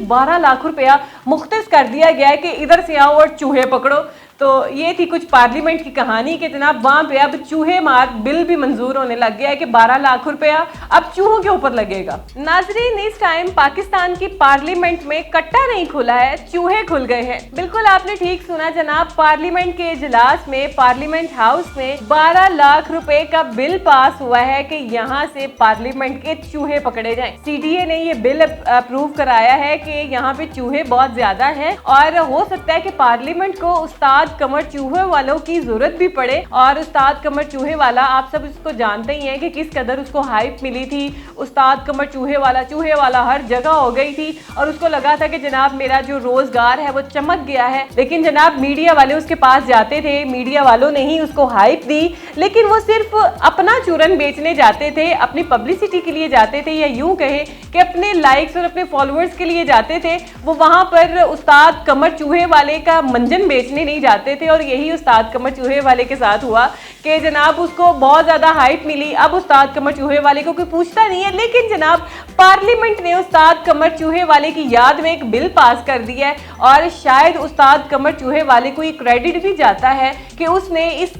12 लाख रुपया मुख्तस कर दिया गया है कि इधर से आओ और चूहे पकड़ो। तो ये थी कुछ पार्लियामेंट की कहानी कि जनाब वहाँ पे अब चूहे मार बिल भी मंजूर होने लग गया है कि 12 लाख रुपया अब चूहों के ऊपर लगेगा। नाजरीन, इस टाइम पाकिस्तान की पार्लियामेंट में कट्टा नहीं खुला है, चूहे खुल गए हैं। बिल्कुल आपने ठीक सुना जनाब, पार्लियामेंट के इजलास में, पार्लियामेंट हाउस में 12 लाख रुपए का बिल पास हुआ है कि यहाँ से पार्लियामेंट के चूहे पकड़े जाएं। CDA ने ये बिल अप्रूव कराया है कि यहाँ पे चूहे बहुत ज्यादा हैं और हो सकता है कि पार्लियामेंट को उस्ताद कमर चूहे वालों की जरूरत भी पड़े। और उस्ताद कमर चूहे वाला आप सब इसको जानते ही हैं कि किस कदर उसको हाइप मिली थी। उस्ताद कमर चूहे वाला हर जगह हो गई थी और उसको लगा था कि जनाब मेरा जो रोजगार है वो चमक गया है। लेकिन जनाब मीडिया वाले उसके पास जाते थे, मीडिया वालों ने ही उसको हाइप दी, लेकिन वो सिर्फ अपना चूरन बेचने जाते थे, अपनी पब्लिसिटी के लिए जाते थे, या यूं कहें कि अपने लाइक्स और अपने फॉलोअर्स के लिए जाते थे। वो वहां पर उस्ताद कमर चूहे वाले का मंजन बेचने नहीं जाते थे। और यही उस्ताद कमर चूहे वाले के साथ हुआ कि जनाब उसको बहुत ज्यादा हाइप मिली। अब उस्ताद कमर चूहे वाले को कोई पूछता नहीं है, लेकिन जनाब पार्लियामेंट ने उस्ताद कमर चूहे वाले की याद में एक बिल पास कर दिया है और शायद उस्ताद कमर चूहे वाले को ये क्रेडिट भी जाता है कि उसने इस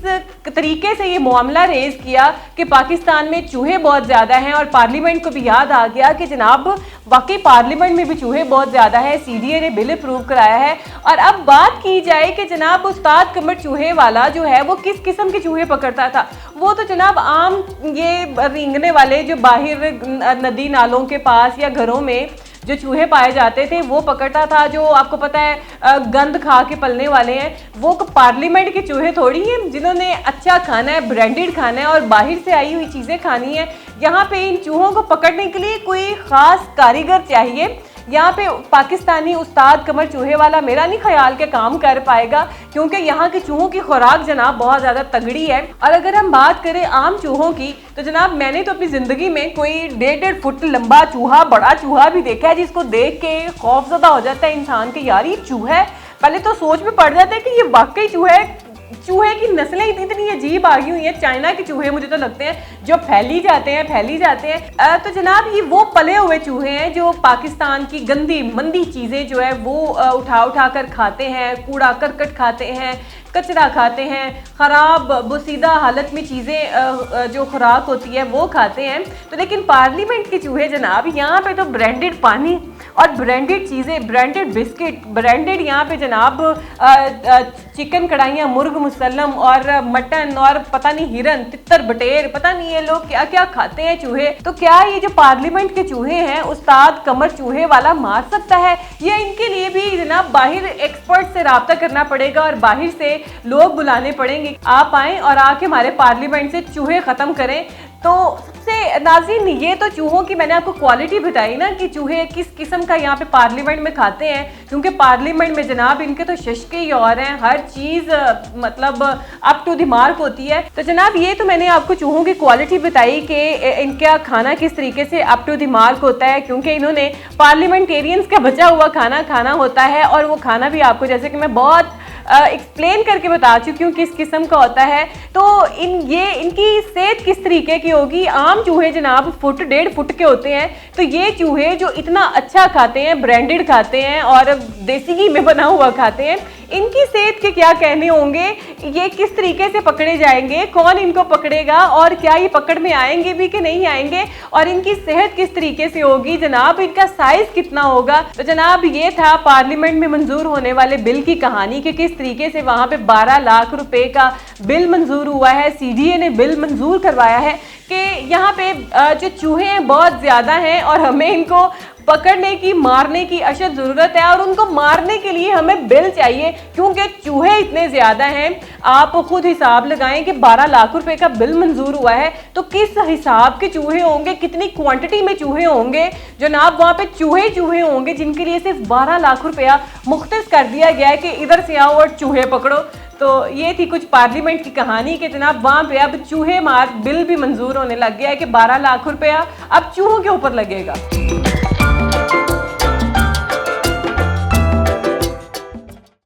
तरीके से ये मामला रेज किया कि पाकिस्तान में चूहे बहुत ज्यादा हैं। और पार्लियामेंट को भी याद आ गया कि जनाब वाकई पार्लियामेंट में भी चूहे बहुत ज्यादा है। CDA ने बिल अप्रूव कराया है। और अब बात की जाए कि जनाब उस्ताद कमर चूहे वाला जो है वो किस किस्म के चूहे पकड़ता था, वो तो जनाब आम ये रेंगने वाले जो बाहर नदी नालों के पास या घरों में जो चूहे पाए जाते थे वो पकड़ता था। जो आपको पता है गंद खा के पलने वाले हैं, वो पार्लियामेंट के चूहे थोड़ी हैं जिन्होंने अच्छा खाना है, ब्रांडेड खाना है और बाहर से आई हुई चीज़ें खानी है। यहाँ पे इन चूहों को पकड़ने के लिए कोई ख़ास कारीगर चाहिए। यहाँ पे पाकिस्तानी उस्ताद कमर चूहे वाला मेरा नहीं ख्याल के काम कर पाएगा, क्योंकि यहाँ के चूहों की खुराक जनाब बहुत ज़्यादा तगड़ी है। और अगर हम बात करें आम चूहों की, तो जनाब मैंने तो अपनी ज़िंदगी में कोई 1.5 फुट लंबा चूहा, बड़ा चूहा भी देखा है जिसको देख के खौफजदा हो जाता है इंसान के, यार ये चूहा है। पहले तो सोच में पड़ जाता है कि ये वाकई चूहा है। चूहे की नस्लें इतनी अजीब आ गई हुई हैं, चाइना के चूहे मुझे तो लगते हैं जो फैली जाते हैं। तो जनाब ये वो पले हुए चूहे हैं जो पाकिस्तान की गंदी मंदी चीज़ें जो है वो उठा कर खाते हैं, कूड़ा करकट खाते हैं, कचरा खाते हैं, ख़राब बोसीदा हालत में चीज़ें जो खुराक होती है वो खाते हैं। तो लेकिन पार्लियामेंट के चूहे जनाब यहाँ पे तो ब्रांडेड पानी और ब्रांडेड चीज़ें, ब्रांडेड बिस्किट, ब्रांडेड यहाँ पे जनाब चिकन कढ़ाइयाँ, मुर्ग मुसल्लम और मटन और पता नहीं हिरन, तितर बटेर, पता नहीं ये लोग क्या क्या खाते हैं चूहे। तो क्या ये जो पार्लियामेंट के चूहे हैं उस्ताद कमर चूहे वाला मार सकता है, या इनके लिए भी जनाब बाहर एक्सपर्ट से रब्ता करना पड़ेगा और बाहर से लोग बुलाने पड़ेंगे, आप आएँ और आके हमारे पार्लियामेंट से चूहे ख़त्म करें। तो सबसे नाज़रीन ये तो चूहों की मैंने आपको क्वालिटी बताई ना कि चूहे किस किस्म का यहाँ पे पार्लियामेंट में खाते हैं, क्योंकि पार्लियामेंट में जनाब इनके तो शशके ही और हैं, हर चीज़ मतलब अप टू द मार्क होती है। तो जनाब ये तो मैंने आपको चूहों की क्वालिटी बताई कि इनका खाना किस तरीके से अप टू द मार्क होता है, क्योंकि इन्होंने पार्लियामेंटेरियंस का बचा हुआ खाना होता है और वो खाना भी आपको जैसे कि मैं बहुत एक्सप्लेन करके बता चुकी हूँ किस किस्म का होता है। तो इनकी सेहत किस तरीके की होगी। आम चूहे जनाब 1.5 फुट के होते हैं, तो ये चूहे जो इतना अच्छा खाते हैं, ब्रांडेड खाते हैं और देसी घी में बना हुआ खाते हैं, इनकी सेहत के क्या कहने होंगे, ये किस तरीके से पकड़े जाएंगे, कौन इनको पकड़ेगा और क्या ये पकड़ में आएंगे भी कि नहीं आएंगे, और इनकी सेहत किस तरीके से होगी जनाब, इनका साइज कितना होगा। तो जनाब ये था पार्लियामेंट में मंजूर होने वाले बिल की कहानी कि किस तरीके से वहां पे 12 लाख रुपए का बिल मंजूर हुआ है। CDA ने बिल मंजूर करवाया है कि यहाँ पे जो चूहे हैं बहुत ज्यादा हैं और हमें इनको पकड़ने की, मारने की अशद ज़रूरत है और उनको मारने के लिए हमें बिल चाहिए, क्योंकि चूहे इतने ज़्यादा हैं। आप खुद हिसाब लगाएं कि 12 लाख रुपए का बिल मंजूर हुआ है, तो किस हिसाब के चूहे होंगे, कितनी क्वांटिटी में चूहे होंगे जनाब, वहाँ पे चूहे होंगे जिनके लिए सिर्फ 12 लाख रुपया मुख्तस कर दिया गया है कि इधर से आओ और चूहे पकड़ो। तो ये थी कुछ पार्लियामेंट की कहानी कि जनाब वहाँ पे अब चूहे मार बिल भी मंजूर होने लग गया है कि 12 लाख रुपया अब चूहों के ऊपर लगेगा।